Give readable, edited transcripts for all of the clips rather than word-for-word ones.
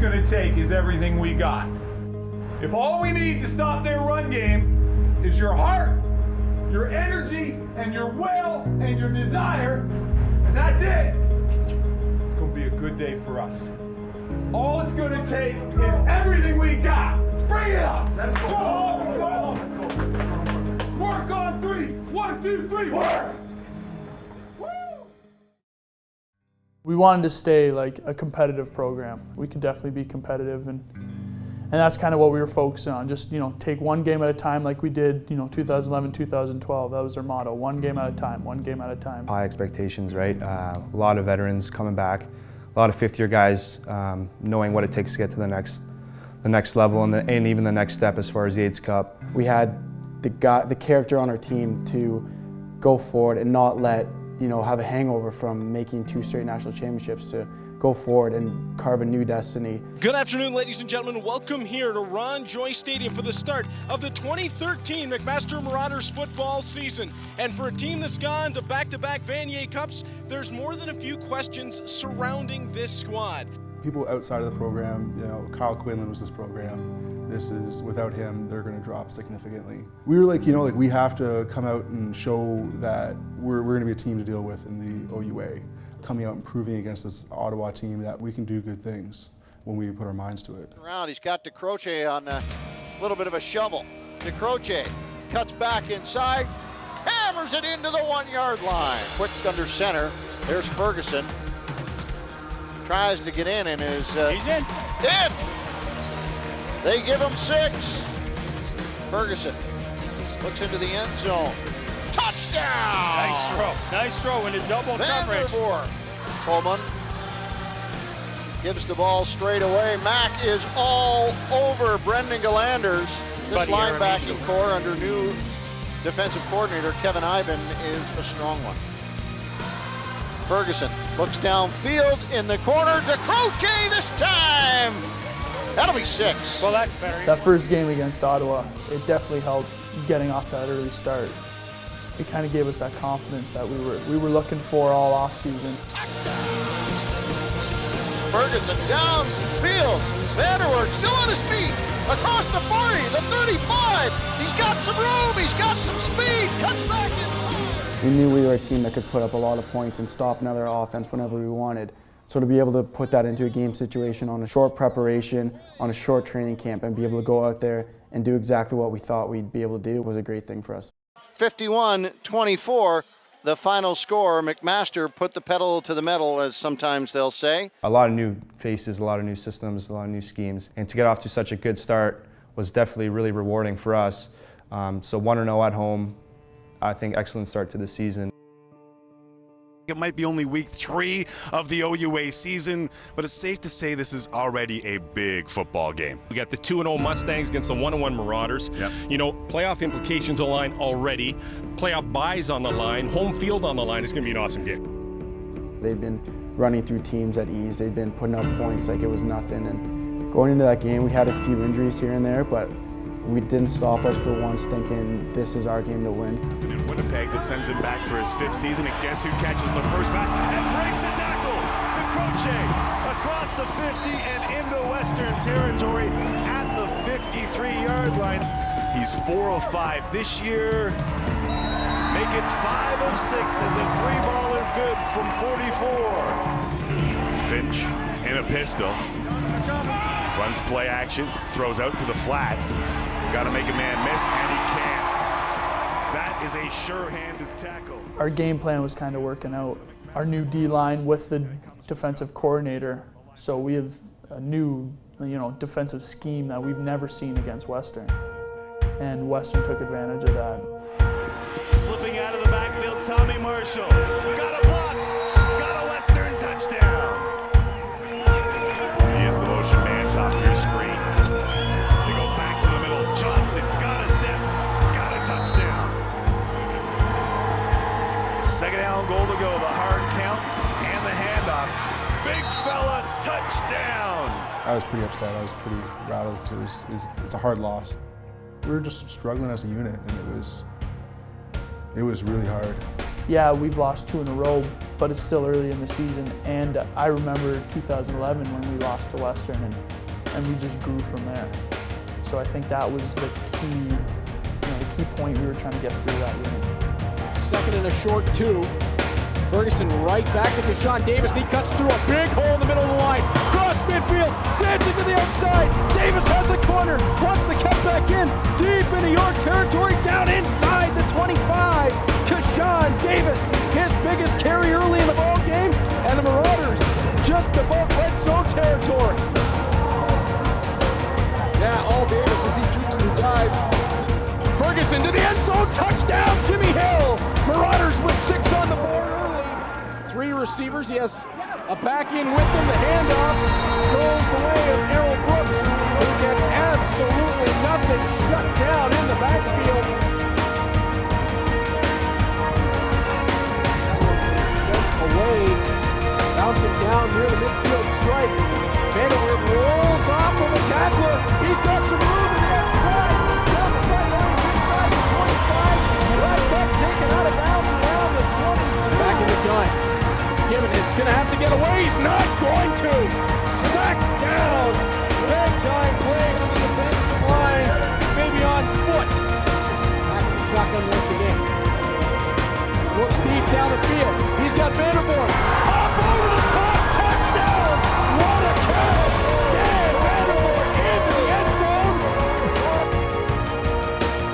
going to take is everything we got. If all we need to stop their run game is your heart, your energy, and your will, and your desire, and that's it, it's going to be a good day for us. All it's going to take is everything we got. Bring it up. Let's go. Let's go. Work on three. 1, 2, 3, work. Woo! We wanted to stay like a competitive program. We could definitely be competitive, and that's kind of what we were focusing on. Just, take one game at a time like we did, 2011, 2012. That was our motto, one game at a time, one game at a time. High expectations, right? A lot of veterans coming back, a lot of fifth-year guys knowing what it takes to get to the next level and even the next step as far as the AIDS Cup. We had the character on our team to go forward and not let, have a hangover from making 2 straight national championships, to go forward and carve a new destiny. Good afternoon, ladies and gentlemen. Welcome here to Ron Joy Stadium for the start of the 2013 McMaster Marauders football season. And for a team that's gone to back-to-back Vanier Cups, there's more than a few questions surrounding this squad. People outside of the program, Kyle Quinlan was this program. Without him, they're going to drop significantly. We were like, we have to come out and show that we're going to be a team to deal with in the OUA. Coming out and proving against this Ottawa team that we can do good things when we put our minds to it. Around, he's got DeCroce on a little bit of a shovel. DeCroce cuts back inside, hammers it into the 1-yard line. Quick under center. There's Ferguson. Tries to get in and is he's in. They give him 6. Ferguson looks into the end zone. Touchdown! Nice throw into double coverage. Coleman gives the ball straight away. Mack is all over Brendan Galanders. This linebacking core under new defensive coordinator Kevin Ivan is a strong one. Ferguson looks downfield in the corner. DeCroce this time! That'll be 6. Well, that's better. That first game against Ottawa, it definitely helped getting off that early start. It kind of gave us that confidence that we were looking for all off-season. Ferguson downfield. Vanderwerf still on his feet. Across the 40, the 35. He's got some room. He's got some speed. Cuts back inside. We knew we were a team that could put up a lot of points and stop another offense whenever we wanted. So to be able to put that into a game situation on a short preparation, on a short training camp, and be able to go out there and do exactly what we thought we'd be able to do was a great thing for us. 51-24, the final score. McMaster put the pedal to the metal, as sometimes they'll say. A lot of new faces, a lot of new systems, a lot of new schemes. And to get off to such a good start was definitely really rewarding for us. So 1-0 at home, I think excellent start to the season. It might be only week 3 of the OUA season, but it's safe to say this is already a big football game. We got the 2-0 Mustangs against the 1-1 Marauders. Yep. Playoff implications on the line already. Playoff buys on the line. Home field on the line. It's going to be an awesome game. They've been running through teams at ease. They've been putting up points like it was nothing. And going into that game, we had a few injuries here and there, but we didn't stop us for once thinking this is our game to win. And Winnipeg that sends him back for his 5th season, and guess who catches the first pass and breaks the tackle? DeCroce across the 50 and into Western territory at the 53-yard line. He's 4 of 5 this year. Make it 5 of 6 as the 3-ball is good from 44. Finch in a pistol. Runs play action, throws out to the flats. Got to make a man miss, and he can't. That is a sure-handed tackle. Our game plan was kind of working out. Our new D-line with the defensive coordinator, so we have a new, defensive scheme that we've never seen against Western. And Western took advantage of that. Slipping out of the backfield, Tommy Marshall. Got a block, got a Western touchdown. He is the motion man, top of your screen. They go back to the middle. Johnson got a step, got a touchdown. Second down, goal to go. The hard count and the handoff. Big fella, touchdown. I was pretty upset. I was pretty rattled because it's a hard loss. We were just struggling as a unit, and it was really hard. yeah, we've lost 2 in a row, but it's still early in the season. And I remember 2011 when we lost to Western, and we just grew from there. So I think that was the key, the key point we were trying to get through that game. Second and a short 2. Ferguson right back to Deshaun Davis, and he cuts through a big hole in the middle of the line. Cross midfield, dancing to the outside. Davis has a corner, wants to cut back in, deep into York territory, down inside the 25. Deshaun Davis, his biggest carry early in the ball game, and the Marauders just above red zone territory. Yeah, all Davis as he jukes and dives. Ferguson to the end zone, touchdown, Jimmy Hill. Marauders with 6 on the board early. 3 receivers, he has a back in with him. The handoff goes the way of Errol Brooks, who gets absolutely nothing, shut down in the backfield. Sent away, bouncing down near the midfield stripe. Vanderweer rolls off of a tackler. He's got some room in the outside, down the sideline, inside the 25. Right back taken out of bounds around the 22. Back in the gun. Given it's going to have to get away. He's not going to. Sacked down. Big time play for the defensive line. Fabian Foot. Back in the shotgun once again. Looks deep down the field. He's got Vandervoort. Up over the top. Touchdown. What a catch. Dan Vandervoort into the end zone.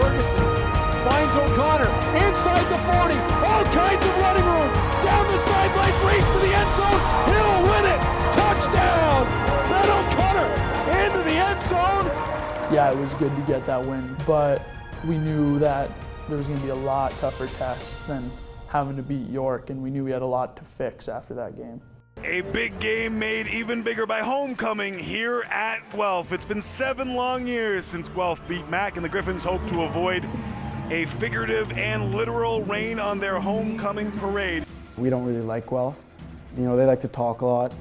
Ferguson finds O'Connor inside the 40. All kinds of running room. Down the sidelines, race to the end zone. He'll win it. Touchdown. Ben O'Connor into the end zone. Yeah, it was good to get that win, but we knew that there was going to be a lot tougher tests than having to beat York, and we knew we had a lot to fix after that game. A big game made even bigger by homecoming here at Guelph. It's been 7 long years since Guelph beat Mac, and the Griffins hope to avoid a figurative and literal rain on their homecoming parade. We don't really like Guelph. They like to talk a lot.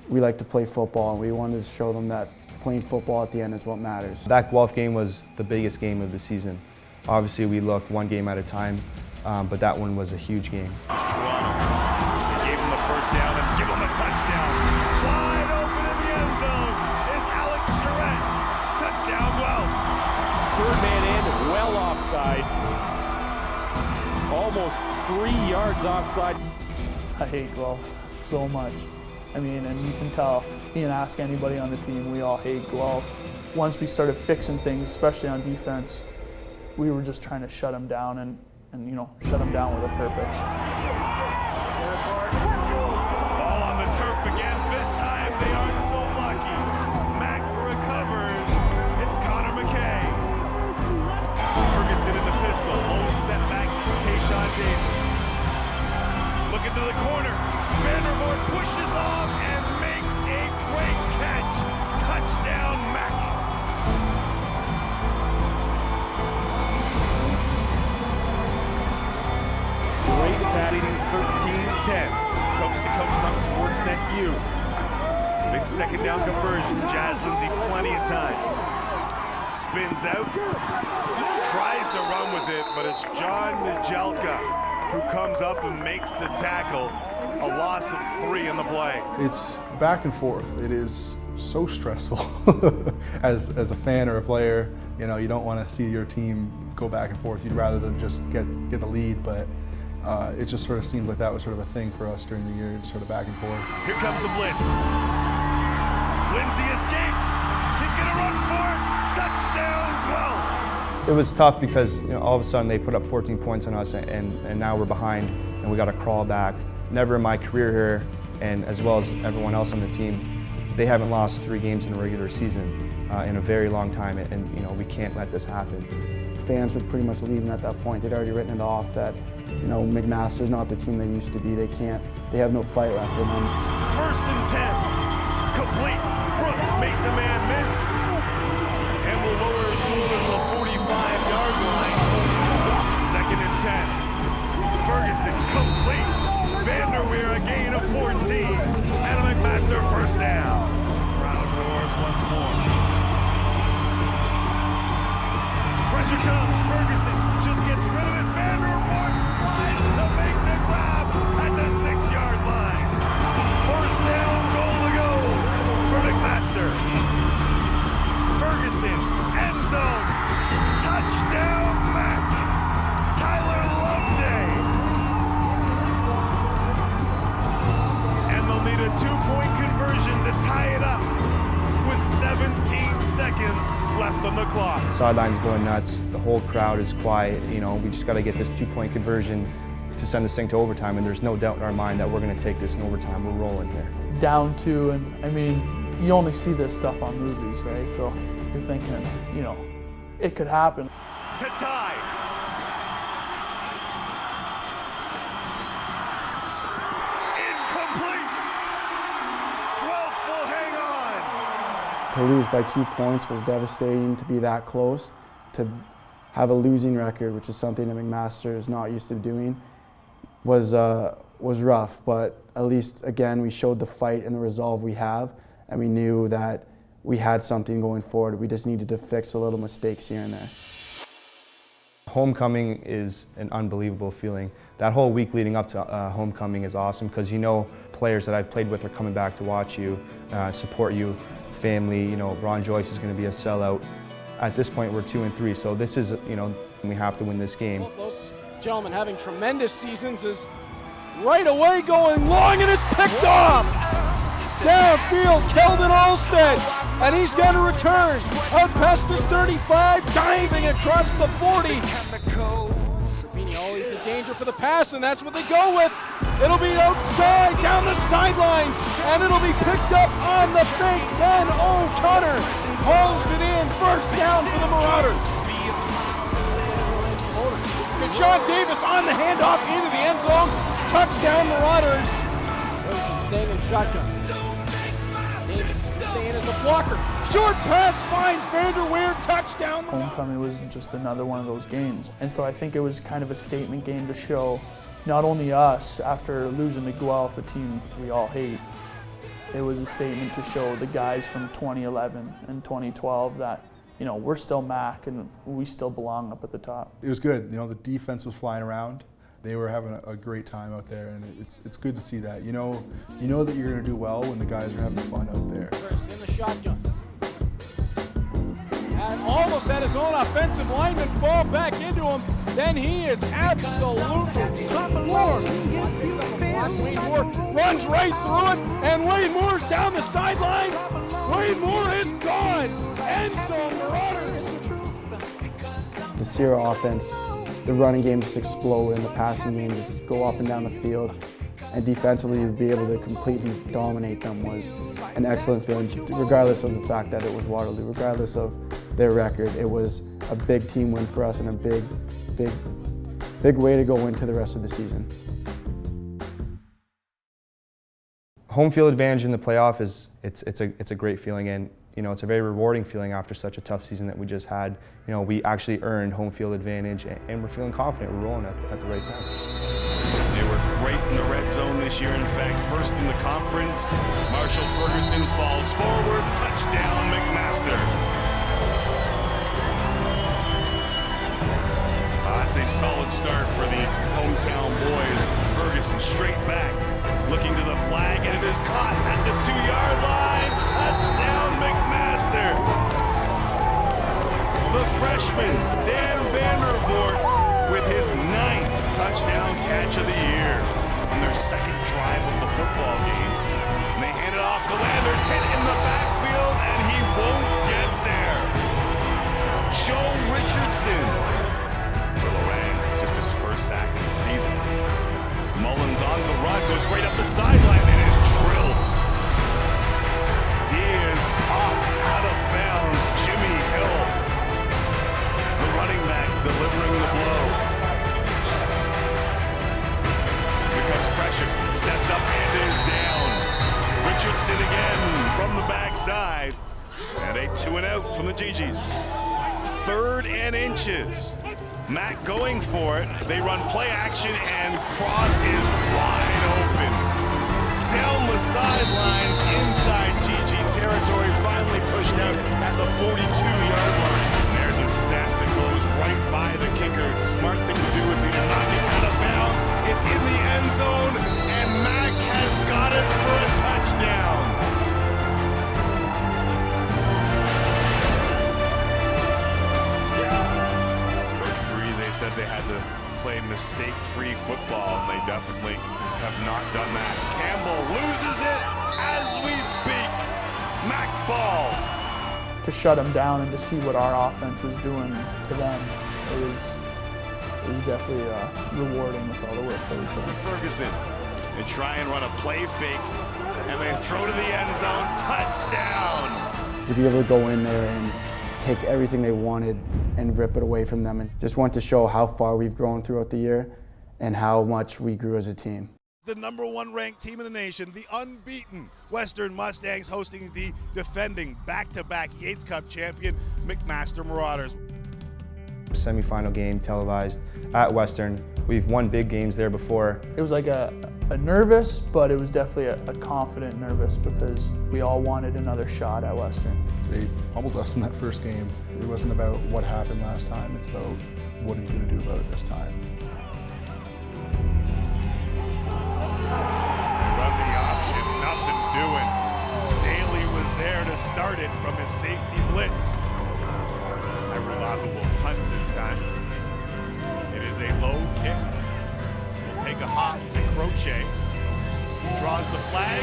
We like to play football, and we wanted to show them that playing football at the end is what matters. That Guelph game was the biggest game of the season. Obviously, we look one game at a time, but that one was a huge game. Gave him the first down and give him a touchdown. Wide open in the end zone is Alex Charette. Touchdown, Guelph. Third man in, well offside. Almost 3 yards offside. I hate Guelph so much. And you can tell, you can ask anybody on the team, we all hate Guelph. Once we started fixing things, especially on defense, we were just trying to shut them down and shut them down with a purpose. Ball on the turf again. This time they aren't so lucky. Mac recovers. It's Connor McKay. Ferguson in the pistol. Lone setback. Tayshaun Davis. Looking to the corner. Vandervoort pushes off and makes a great catch. Touchdown, Mac. Great leading 13-10. Coast to coast on Sportsnet U. Big second down conversion. Jazz Lindsay plenty of time. Spins out. Tries to run with it, but it's John Nijelka who comes up and makes the tackle. A loss of 3 in the play. It's back and forth. It is so stressful as a fan or a player. You don't want to see your team go back and forth. You'd rather than just get the lead, but it just sort of seems like that was sort of a thing for us during the year, sort of back and forth. Here comes the blitz. Lindsay escapes. He's going to run for it. Touchdown, Guelph. It was tough because all of a sudden they put up 14 points on us, and now we're behind, and we got to crawl back. Never in my career here, and as well as everyone else on the team, they haven't lost 3 games in a regular season in a very long time, and we can't let this happen. Fans were pretty much leaving at that point. They'd already written it off that McMaster's not the team they used to be. They have no fight left in them. 1st and 10, complete. Brooks makes a man miss, and will lower his shoulder to the 45-yard line. 2nd and 10, Ferguson complete. Vanderweer a gain of 14, and a McMaster first down. Crowd roars once more. Pressure comes. Ferguson just gets rid of it. Vanderweer slides to make the a two-point conversion to tie it up with 17 seconds left on the clock. Sideline's going nuts. The whole crowd is quiet. You know, we just got to get this two-point conversion to send this thing to overtime, and there's no doubt in our mind that we're going to take this in overtime. We're rolling here. Down two, and I mean, you only see this stuff on movies, right? So you're thinking, you know, it could happen. To tie. Incomplete. 12th will hang on. To lose by 2 points was devastating. To be that close, to have a losing record, which is something that McMaster is not used to doing, was rough. But at least, again, we showed the fight and the resolve we have, and we knew that we had something going forward. We just needed to fix a little mistakes here and there. Homecoming is an unbelievable feeling. That whole week leading up to homecoming is awesome because you know players that I've played with are coming back to watch you, support you, family. You know, Ron Joyce is going to be a sellout. At this point, we're 2-3, so this is, you know, we have to win this game. Well, those gentlemen having tremendous seasons is right away going long, and it's picked off. Downfield, Keldon Olstead, and he's going to return. Out past his 35, diving across the 40. Meaning always a danger for the pass, and that's what they go with. It'll be outside, down the sidelines, and it'll be picked up on the fake. Ben O'Connor hauls it in. First down for the Marauders. Deshaun Davis on the handoff into the end zone. Touchdown Marauders. Wilson staying in shotgun. Davis staying as a blocker. Short pass finds Vanderweer. Touchdown. Homecoming was just another one of those games. And so I think it was kind of a statement game to show not only us, after losing to Guelph, a team we all hate, it was a statement to show the guys from 2011 and 2012 that, you know, we're still MAC and we still belong up at the top. It was good. You know, the defense was flying around. They were having a great time out there, and it's good to see that. You know that you're going to do well when the guys are having fun out there. Chris in the shotgun. And almost had his own offensive lineman fall back into him. Then he is absolutely floored. Wayne Moore runs right through it, and Wayne Moore's down the sidelines. Wayne Moore is gone. End zone Marauders. To see our offense, the running game just explode and the passing game just go up and down the field, and defensively to be able to completely dominate them was an excellent feeling, regardless of the fact that it was Waterloo, regardless of their record. It was a big team win for us and a big way to go into the rest of the season. Home field advantage in the playoff is it's a great feeling, and you know, it's a very rewarding feeling after such a tough season that we just had. You know, we actually earned home field advantage, and we're feeling confident. We're rolling at the right time. They were great in the red zone this year. In fact, first in the conference. Marshall Ferguson falls forward. Touchdown, McMaster. That's a solid start for the hometown boys. Ferguson straight back, looking to the flag, and it is caught at the 2-yard line. Touchdown, McMaster. The freshman, Dan Vandervoort, with his 9th touchdown catch of the year on their second drive of the football game. And they hand it off to Landers, hit in the backfield, and he won't get there. Joe Richardson for Lorraine, just his first sack of the season. Mullins on the run, goes right up the sidelines and is drilled. He is popped out of bounds. Jimmy Hill, the running back, delivering the blow. Here comes pressure, steps up and is down. Richardson again from the backside. And a 2-and-out from the GGs. 3rd and inches. Matt going for it. They run play action, and Cross is wide open. Down the sidelines, inside GG territory, finally pushed out at the 42-yard line. There's a snap that goes right by the kicker. Smart thing to do would be to knock it out of bounds. It's in the end zone, and Mac has got it for a touchdown. Said they had to play mistake-free football, and they definitely have not done that. Campbell loses it, to shut them down and to see what our offense was doing to them, it was definitely rewarding with all the work that we put in. Ferguson, they try and run a play fake, and they throw to the end zone. Touchdown! To be able to go in there and take everything they wanted and rip it away from them, and just want to show how far we've grown throughout the year and how much we grew as a team. The #1 ranked team in the nation, the unbeaten Western Mustangs, hosting the defending back-to-back Yates Cup champion McMaster Marauders. Semi-final game televised at Western. We've won big games there before. It was like a nervous, but it was definitely a confident nervous because we all wanted another shot at Western. They pummeled us in that first game. It wasn't about what happened last time, it's about what are you going to do about it this time. Run the option, nothing doing. Daly was there to start it from his safety blitz. Irulahu will punt this time. It is a low kick. He'll take a hop. Croce draws the flag,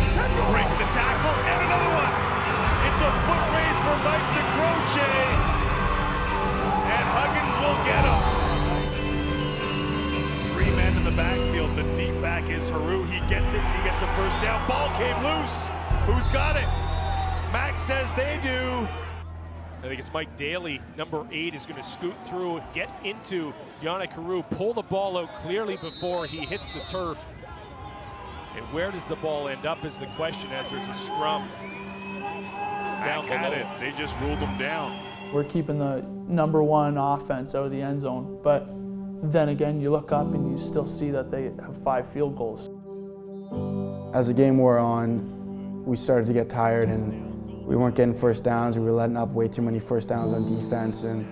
breaks a tackle, and another one. It's a foot race for Mike to Croce, and Huggins will get him. 3 men in the backfield. The deep back is Haru. He gets it. He gets a first down. Ball came loose. Who's got it? Max says they do. I think it's Mike Daly, #8, is going to scoot through, get into Yannick Haru, pull the ball out clearly before he hits the turf. And where does the ball end up is the question, as there's a scrum down below. Back at it. They just ruled them down. We're keeping the #1 offense out of the end zone, but then again, you look up and you still see that they have 5 field goals. As the game wore on, we started to get tired and we weren't getting first downs. We were letting up way too many first downs on defense, and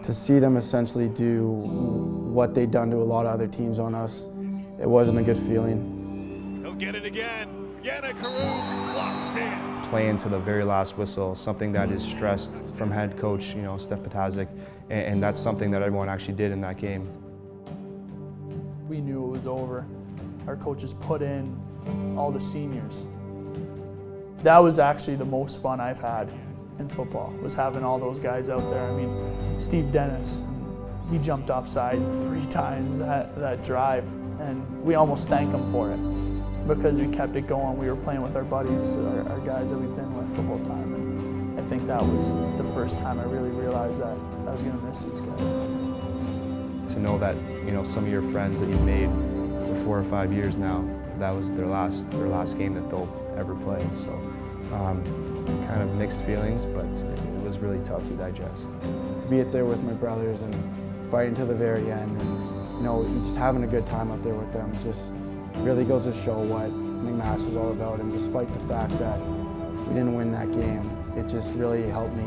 to see them essentially do what they'd done to a lot of other teams on us, it wasn't a good feeling. He'll get it again. Yannick Haru walks in. Play into the very last whistle, something that is stressed from head coach, Steph Patazic, and that's something that everyone actually did in that game. We knew it was over. Our coaches put in all the seniors. That was actually the most fun I've had in football, was having all those guys out there. I mean, Steve Dennis, he jumped offside 3 times that drive, and we almost thank him for it because we kept it going. We were playing with our buddies, our guys that we've been with the whole time, and I think that was the first time I really realized that I was going to miss these guys. To know that, some of your friends that you've made for 4 or 5 years now, that was their last game that they'll ever play. So kind of mixed feelings, but it was really tough to digest. To be out there with my brothers and fighting to the very end, and just having a good time out there with them, just really goes to show what McMaster's all about. And despite the fact that we didn't win that game, it just really helped me.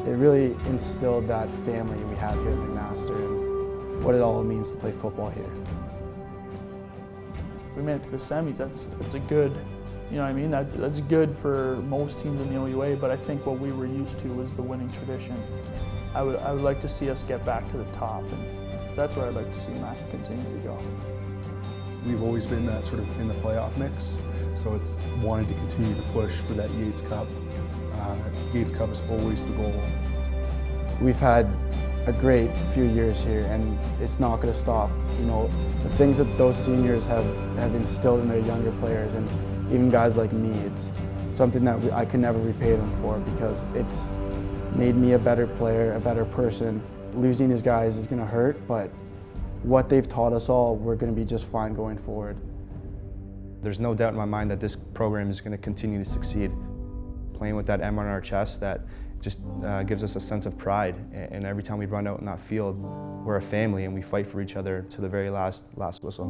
It really instilled that family we have here at McMaster and what it all means to play football here. We made it to the semis. That's a good, that's good for most teams in the OUA, but I think what we were used to was the winning tradition. I would like to see us get back to the top, and that's where I'd like to see Mac continue to go. We've always been that sort of in the playoff mix, so it's wanting to continue to push for that Yates Cup. Yates Cup is always the goal. We've had a great few years here, and it's not going to stop. The things that those seniors have instilled in their younger players, and even guys like me, it's something that I can never repay them for, because it's made me a better player, a better person. Losing these guys is going to hurt, but what they've taught us all, we're going to be just fine going forward. There's no doubt in my mind that this program is going to continue to succeed. Playing with that M on our chest, that just gives us a sense of pride. And every time we run out in that field, we're a family and we fight for each other to the very last whistle.